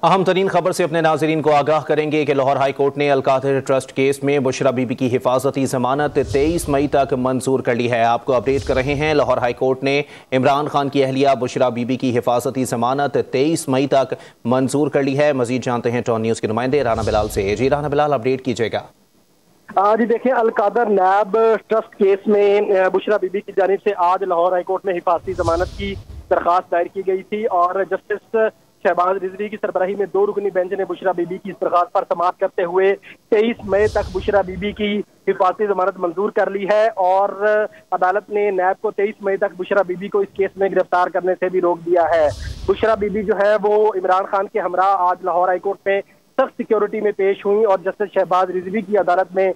अहम तरीन खबर से अपने नाजरीन को आगाह करेंगे कि लाहौर हाई कोर्ट ने अलकादर ट्रस्ट केस में बुशरा बीबी की हिफाजती जमानत 23 मई तक मंजूर कर ली है। आपको अपडेट कर रहे हैं, लाहौर हाई कोर्ट ने इमरान खान की अहलिया बुशरा बीबी की हिफाजती जमानत 23 मई तक मंजूर कर ली है। मजीद जानते हैं टॉन न्यूज़ के नुमाइंदे राना बिलाल से। जी राना बिलाल, अपडेट कीजिएगा। जी देखिए, अलकादर नैब ट्रस्ट केस में बुशरा बीबी की जानिब से आज लाहौर हाई कोर्ट में हिफाजती जमानत की दरख्वास्त दायर की गई थी और जस्टिस शहबाज रिजवी की सरबराही में 2 रुकनी बेंच ने बुशरा बीबी की इस दरख्वास्त पर समाअत करते हुए 23 मई तक बुशरा बीबी की हिफाजती जमानत मंजूर कर ली है और अदालत ने नैब को 23 मई तक बुशरा बीबी को इस केस में गिरफ्तार करने से भी रोक दिया है। बुशरा बीबी जो है वो इमरान खान के हमरा आज लाहौर हाई कोर्ट में सख्त सिक्योरिटी में पेश हुई और जस्टिस शहबाज रिजवी की अदालत में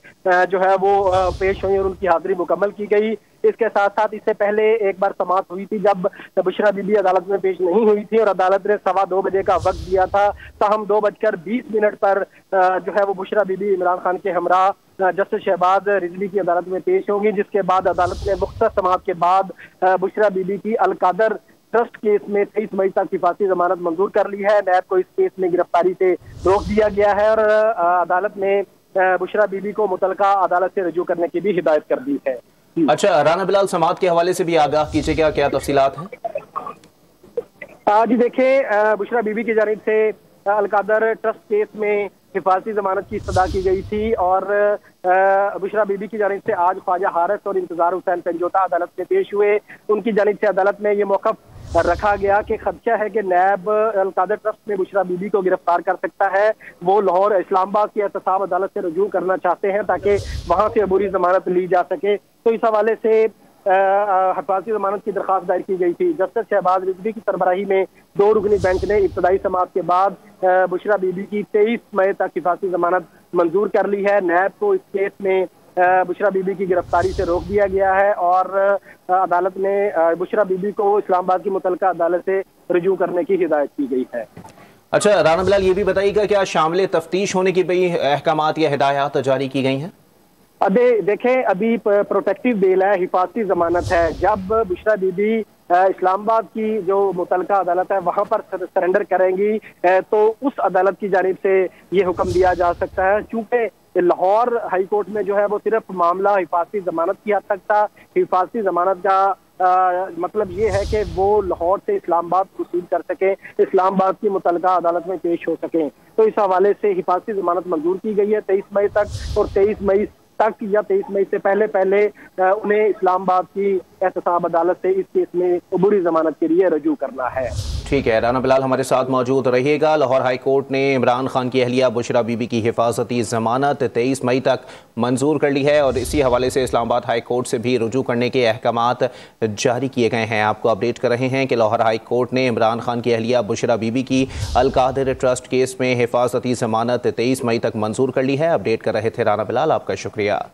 जो है वो पेश हुई और उनकी हाजिरी मुकम्मल की गई। इसके साथ साथ इससे पहले एक बार समाअत हुई थी जब बुशरा बीबी अदालत में पेश नहीं हुई थी और अदालत ने 2:15 बजे का वक्त दिया था। ताहम 2:20 पर जो है वो बुशरा बीबी इमरान खान के हमरा जस्टिस शहबाज रिजवी की अदालत में पेश होंगी, जिसके बाद अदालत ने मुख्तसर समाअत के बाद बुशरा बीबी की अलकादर ट्रस्ट केस में 23 मई तक हिफाजती जमानत मंजूर कर ली है। नैब को इस केस में गिरफ्तारी से रोक दिया गया है और अदालत ने बुशरा बीबी को मुतलका अदालत से रजू करने की भी हिदायत कर दी है। अच्छा राना बिलाल, समाअत के हवाले से भी आगाह कीजिएगा, क्या तफसीलात हैं? जी देखिए, बुशरा बीबी की जानिब से अलकादर ट्रस्ट केस में हिफाजती जमानत की इस्तदा की गई थी और बुशरा बीबी की जानिब से आज ख्वाजा हारिस और इंतजार हुसैन पेंजोता अदालत में पेश हुए। उनकी जानिब से अदालत में ये मौक़िफ़ रखा गया कि खदशा है कि नैब अलकादर ट्रस्ट में बुशरा बीबी को गिरफ्तार कर सकता है। वो लाहौर इस्लामाबाद की एहतसाब अदालत से रजू करना चाहते हैं ताकि वहाँ से अबूरी जमानत ली जा सके। तो इस हवाले से हिफाजती जमानत की दरख्वास्त दायर की गई थी। जस्टिस शहबाज रिजवी की सरबराही में 2 रुकनी बेंच ने इब्तदाई समाअत के बाद बुशरा बीबी की 23 मई तक हिफाजती जमानत मंजूर कर ली है। नैब को इस केस में बुशरा बीबी की गिरफ्तारी से रोक दिया गया है और अदालत ने बुशरा बीबी को इस्लामाबाद की मुतलका अदालत से रजू करने की हिदायत की गई है। अच्छा राना बिलाल, ये भी बताइएगा क्या शामिल तफ्तीश होने की भी अहकामात या हिदायत जारी की गई हैं? देखें, अभी प्रोटेक्टिव बेल है, हिफाजती जमानत है। जब बुशरा बीबी इस्लामाबाद की जो मुतलका अदालत है वहां पर सरेंडर करेंगी तो उस अदालत की जानिब से ये हुक्म दिया जा सकता है। चूंकि लाहौर हाई कोर्ट में जो है वो सिर्फ मामला हिफाजती जमानत की हद तक था। हिफाजती जमानत का मतलब ये है कि वो लाहौर से इस्लामाबाद वसूल कर सके, इस्लामाबाद की मुतलका अदालत में पेश हो सके। तो इस हवाले से हिफाजती जमानत मंजूर की गई है 23 मई तक और 23 मई तक या 23 मई से पहले उन्हें इस्लामाबाद की एहतसाब अदालत से इस केस में अबूरी जमानत के लिए रजू करना है। ठीक है, राना बिलाल हमारे साथ मौजूद रहिएगा। लाहौर हाई कोर्ट ने इमरान खान की अहलिया बुशरा बीबी की हिफाजती जमानत 23 मई तक मंजूर कर ली है और इसी हवाले से इस्लामाबाद हाई कोर्ट से भी रुजू करने के अहकामात जारी किए गए हैं। आपको अपडेट कर रहे हैं कि लाहौर हाई कोर्ट ने इमरान खान की अहलिया बुशरा बीबी की अलकादर ट्रस्ट केस में हिफाजती जमानत 23 मई तक मंजूर कर ली है। अपडेट कर रहे थे राना बिलाल, आपका शुक्रिया।